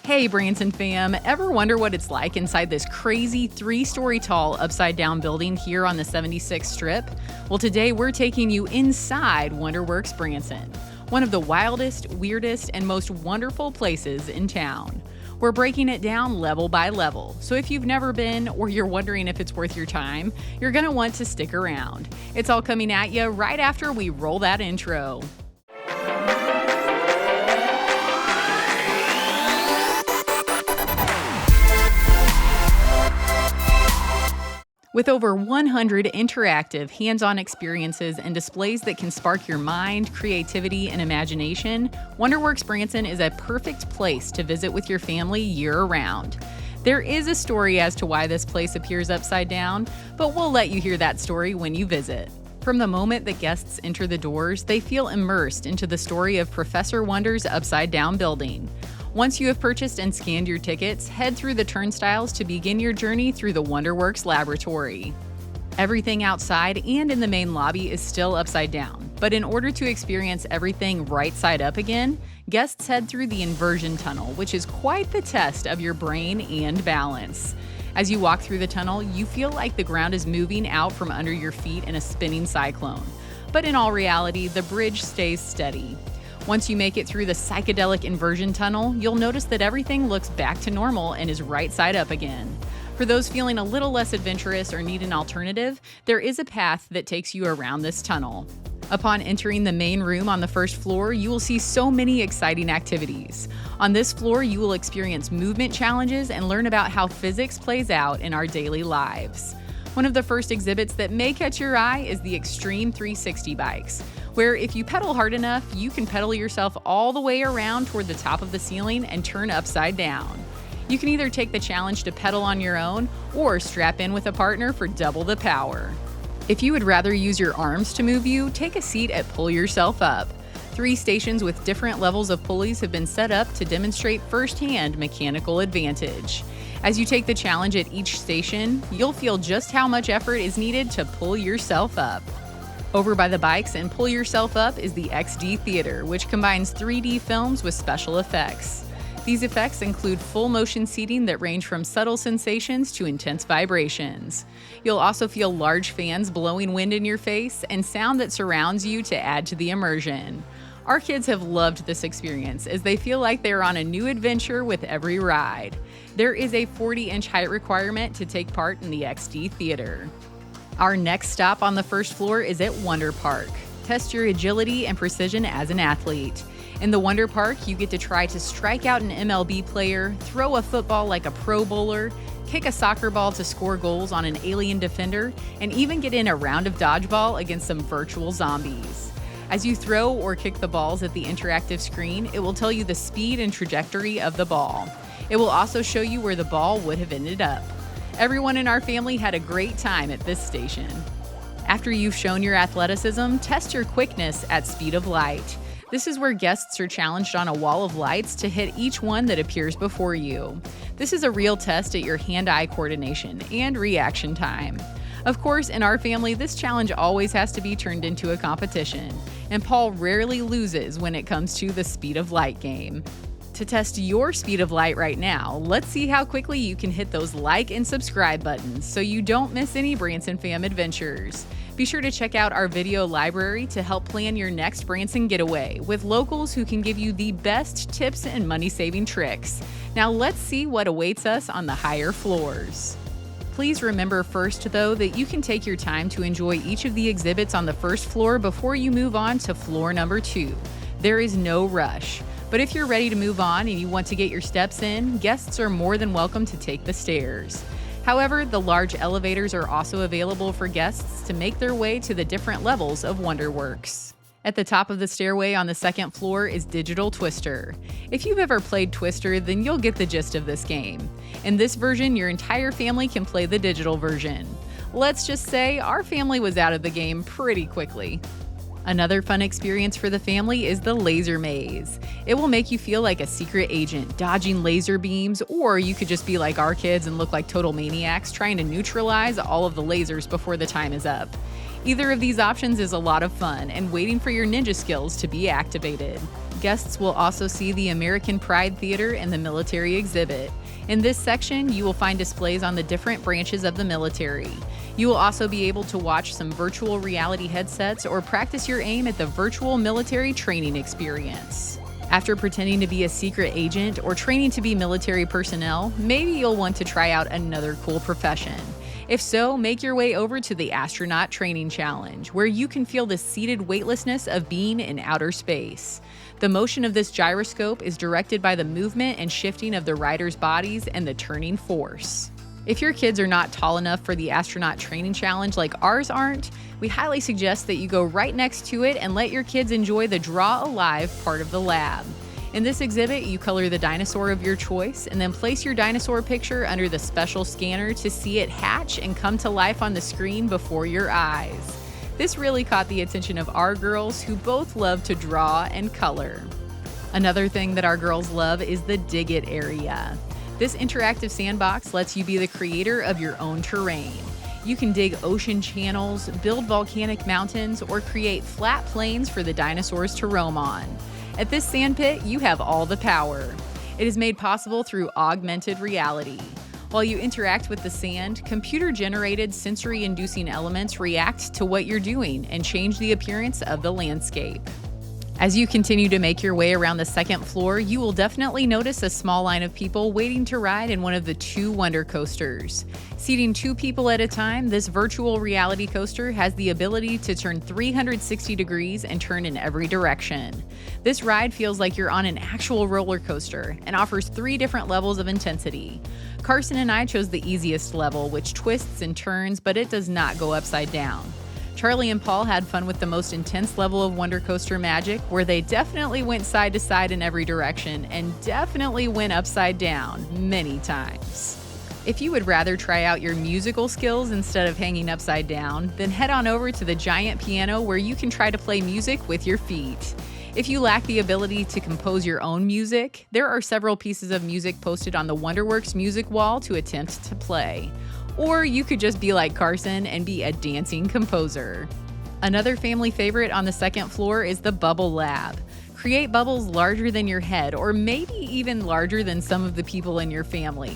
Hey Branson Fam, ever wonder what it's like inside this crazy 3-story tall upside-down building here on the 76th Strip? Well, today we're taking you inside WonderWorks Branson, one of the wildest, weirdest, and most wonderful places in town. We're breaking it down level by level, so if you've never been or you're wondering if it's worth your time, you're going to want to stick around. It's all coming at you right after we roll that intro. With over 100 interactive, hands-on experiences and displays that can spark your mind, creativity, and imagination, WonderWorks Branson is a perfect place to visit with your family year-round. There is a story as to why this place appears upside down, but we'll let you hear that story when you visit. From the moment that guests enter the doors, they feel immersed into the story of Professor Wonder's upside-down building. Once you have purchased and scanned your tickets, head through the turnstiles to begin your journey through the WonderWorks laboratory. Everything outside and in the main lobby is still upside down, but in order to experience everything right side up again, guests head through the inversion tunnel, which is quite the test of your brain and balance. As you walk through the tunnel, you feel like the ground is moving out from under your feet in a spinning cyclone. But in all reality, the bridge stays steady. Once you make it through the psychedelic inversion tunnel, you'll notice that everything looks back to normal and is right side up again. For those feeling a little less adventurous or need an alternative, there is a path that takes you around this tunnel. Upon entering the main room on the first floor, you will see so many exciting activities. On this floor, you will experience movement challenges and learn about how physics plays out in our daily lives. One of the first exhibits that may catch your eye is the Extreme 360 bikes, where if you pedal hard enough, you can pedal yourself all the way around toward the top of the ceiling and turn upside down. You can either take the challenge to pedal on your own or strap in with a partner for double the power. If you would rather use your arms to move you, take a seat at Pull Yourself Up. 3 stations with different levels of pulleys have been set up to demonstrate firsthand mechanical advantage. As you take the challenge at each station, you'll feel just how much effort is needed to pull yourself up. Over by the bikes and Pull Yourself Up is the XD Theater, which combines 3D films with special effects. These effects include full motion seating that range from subtle sensations to intense vibrations. You'll also feel large fans blowing wind in your face and sound that surrounds you to add to the immersion. Our kids have loved this experience as they feel like they're on a new adventure with every ride. There is a 40-inch height requirement to take part in the XD Theater. Our next stop on the first floor is at Wonder Park. Test your agility and precision as an athlete. In the Wonder Park, you get to try to strike out an MLB player, throw a football like a pro bowler, kick a soccer ball to score goals on an alien defender, and even get in a round of dodgeball against some virtual zombies. As you throw or kick the balls at the interactive screen, it will tell you the speed and trajectory of the ball. It will also show you where the ball would have ended up. Everyone in our family had a great time at this station. After you've shown your athleticism, test your quickness at Speed of Light. This is where guests are challenged on a wall of lights to hit each one that appears before you. This is a real test at your hand-eye coordination and reaction time. Of course, in our family, this challenge always has to be turned into a competition, and Paul rarely loses when it comes to the Speed of Light game. To test your speed of light right now, let's see how quickly you can hit those like and subscribe buttons so you don't miss any Branson Fam adventures. Be sure to check out our video library to help plan your next Branson getaway with locals who can give you the best tips and money-saving tricks. Now let's see what awaits us on the higher floors. Please remember first, though, that you can take your time to enjoy each of the exhibits on the first floor before you move on to floor number 2. There is no rush. But if you're ready to move on and you want to get your steps in, guests are more than welcome to take the stairs. However, the large elevators are also available for guests to make their way to the different levels of WonderWorks. At the top of the stairway on the second floor is Digital Twister. If you've ever played Twister, then you'll get the gist of this game. In this version, your entire family can play the digital version. Let's just say our family was out of the game pretty quickly. Another fun experience for the family is the laser maze. It will make you feel like a secret agent dodging laser beams, or you could just be like our kids and look like total maniacs trying to neutralize all of the lasers before the time is up. Either of these options is a lot of fun and waiting for your ninja skills to be activated. Guests will also see the American Pride Theater and the military exhibit. In this section, you will find displays on the different branches of the military. You will also be able to watch some virtual reality headsets or practice your aim at the virtual military training experience. After pretending to be a secret agent or training to be military personnel, maybe you'll want to try out another cool profession. If so, make your way over to the Astronaut Training Challenge, where you can feel the seated weightlessness of being in outer space. The motion of this gyroscope is directed by the movement and shifting of the riders' bodies and the turning force. If your kids are not tall enough for the Astronaut Training Challenge like ours aren't, we highly suggest that you go right next to it and let your kids enjoy the Draw Alive part of the lab. In this exhibit, you color the dinosaur of your choice and then place your dinosaur picture under the special scanner to see it hatch and come to life on the screen before your eyes. This really caught the attention of our girls, who both love to draw and color. Another thing that our girls love is the Dig It area. This interactive sandbox lets you be the creator of your own terrain. You can dig ocean channels, build volcanic mountains, or create flat plains for the dinosaurs to roam on. At this sandpit, you have all the power. It is made possible through augmented reality. While you interact with the sand, computer-generated sensory-inducing elements react to what you're doing and change the appearance of the landscape. As you continue to make your way around the second floor, you will definitely notice a small line of people waiting to ride in one of the 2 Wonder Coasters. Seating 2 people at a time, this virtual reality coaster has the ability to turn 360 degrees and turn in every direction. This ride feels like you're on an actual roller coaster and offers 3 different levels of intensity. Carson and I chose the easiest level, which twists and turns, but it does not go upside down. Charlie and Paul had fun with the most intense level of Wonder Coaster magic, where they definitely went side to side in every direction and definitely went upside down many times. If you would rather try out your musical skills instead of hanging upside down, then head on over to the giant piano, where you can try to play music with your feet. If you lack the ability to compose your own music, there are several pieces of music posted on the WonderWorks music wall to attempt to play. Or you could just be like Carson and be a dancing composer. Another family favorite on the second floor is the Bubble Lab. Create bubbles larger than your head, or maybe even larger than some of the people in your family.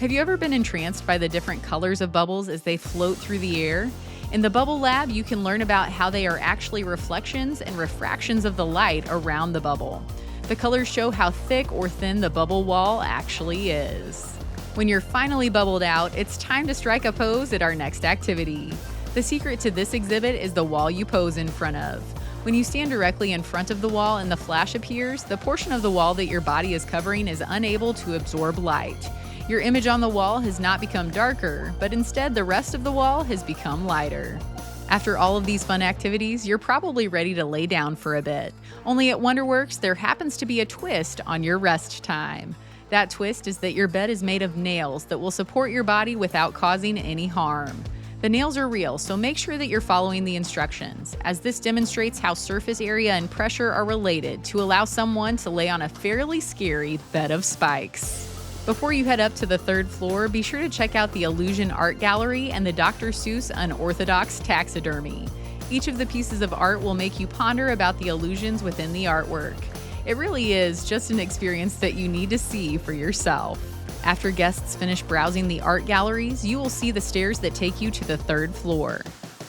Have you ever been entranced by the different colors of bubbles as they float through the air? In the Bubble Lab, you can learn about how they are actually reflections and refractions of the light around the bubble. The colors show how thick or thin the bubble wall actually is. When you're finally bubbled out, it's time to strike a pose at our next activity. The secret to this exhibit is the wall you pose in front of. When you stand directly in front of the wall and the flash appears, the portion of the wall that your body is covering is unable to absorb light. Your image on the wall has not become darker, but instead the rest of the wall has become lighter. After all of these fun activities, you're probably ready to lay down for a bit. Only at WonderWorks, there happens to be a twist on your rest time. That twist is that your bed is made of nails that will support your body without causing any harm. The nails are real, so make sure that you're following the instructions, as this demonstrates how surface area and pressure are related to allow someone to lay on a fairly scary bed of spikes. Before you head up to the 3rd floor, be sure to check out the Illusion Art Gallery and the Dr. Seuss Unorthodox Taxidermy. Each of the pieces of art will make you ponder about the illusions within the artwork. It really is just an experience that you need to see for yourself. After guests finish browsing the art galleries, you will see the stairs that take you to the 3rd floor.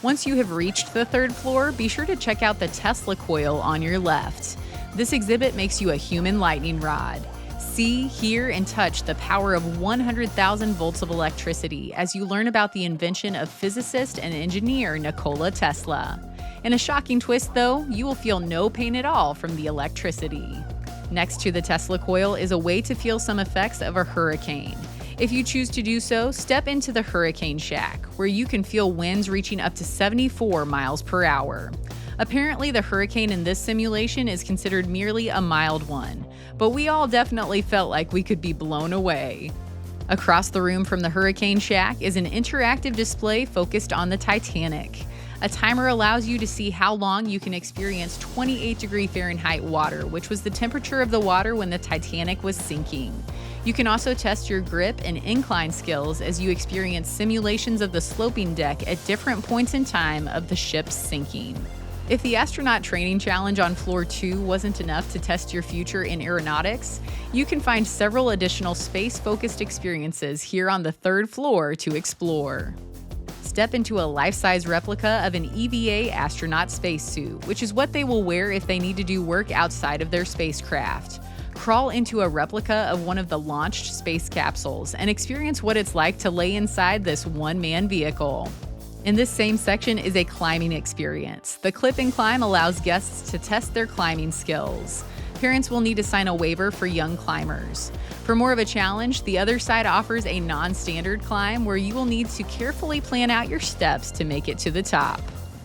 Once you have reached the 3rd floor, be sure to check out the Tesla coil on your left. This exhibit makes you a human lightning rod. See, hear, and touch the power of 100,000 volts of electricity as you learn about the invention of physicist and engineer Nikola Tesla. In a shocking twist, though, you will feel no pain at all from the electricity. Next to the Tesla coil is a way to feel some effects of a hurricane. If you choose to do so, step into the Hurricane Shack, where you can feel winds reaching up to 74 miles per hour. Apparently, the hurricane in this simulation is considered merely a mild one, but we all definitely felt like we could be blown away. Across the room from the Hurricane Shack is an interactive display focused on the Titanic. A timer allows you to see how long you can experience 28-degree Fahrenheit water, which was the temperature of the water when the Titanic was sinking. You can also test your grip and incline skills as you experience simulations of the sloping deck at different points in time of the ship's sinking. If the astronaut training challenge on floor 2 wasn't enough to test your future in aeronautics, you can find several additional space-focused experiences here on the 3rd floor to explore. Step into a life-size replica of an EVA astronaut spacesuit, which is what they will wear if they need to do work outside of their spacecraft. Crawl into a replica of one of the launched space capsules and experience what it's like to lay inside this one-man vehicle. In this same section is a climbing experience. The Clip and Climb allows guests to test their climbing skills. Parents will need to sign a waiver for young climbers. For more of a challenge, the other side offers a non-standard climb where you will need to carefully plan out your steps to make it to the top.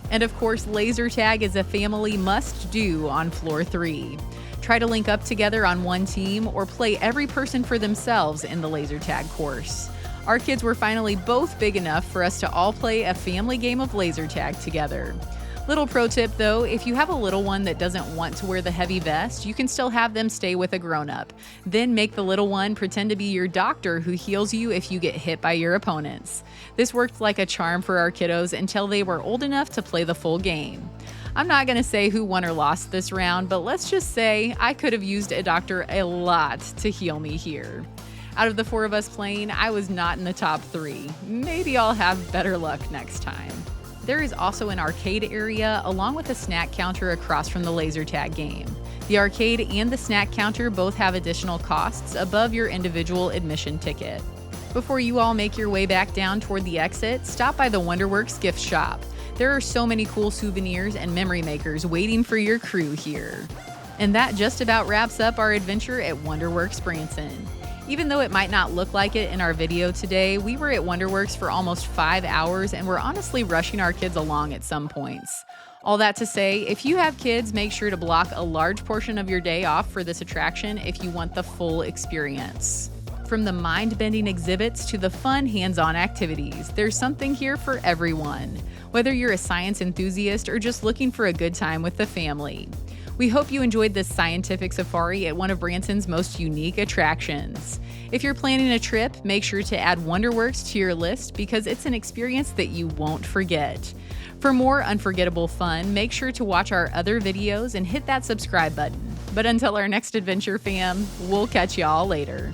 And of course, laser tag is a family must-do on floor 3. Try to link up together on one team or play every person for themselves in the laser tag course. Our kids were finally both big enough for us to all play a family game of laser tag together. Little pro tip though, if you have a little one that doesn't want to wear the heavy vest, you can still have them stay with a grown-up. Then make the little one pretend to be your doctor who heals you if you get hit by your opponents. This worked like a charm for our kiddos until they were old enough to play the full game. I'm not going to say who won or lost this round, but let's just say I could have used a doctor a lot to heal me here. Out of the 4 of us playing, I was not in the top 3. Maybe I'll have better luck next time. There is also an arcade area along with a snack counter across from the laser tag game. The arcade and the snack counter both have additional costs above your individual admission ticket. Before you all make your way back down toward the exit, stop by the WonderWorks gift shop. There are so many cool souvenirs and memory makers waiting for your crew here. And that just about wraps up our adventure at WonderWorks Branson. Even though it might not look like it in our video today, we were at WonderWorks for almost 5 hours and we're honestly rushing our kids along at some points. All that to say, if you have kids, make sure to block a large portion of your day off for this attraction if you want the full experience. From the mind-bending exhibits to the fun hands-on activities, there's something here for everyone, whether you're a science enthusiast or just looking for a good time with the family. We hope you enjoyed this scientific safari at one of Branson's most unique attractions. If you're planning a trip, make sure to add WonderWorks to your list because it's an experience that you won't forget. For more unforgettable fun, make sure to watch our other videos and hit that subscribe button. But until our next adventure, fam, we'll catch y'all later.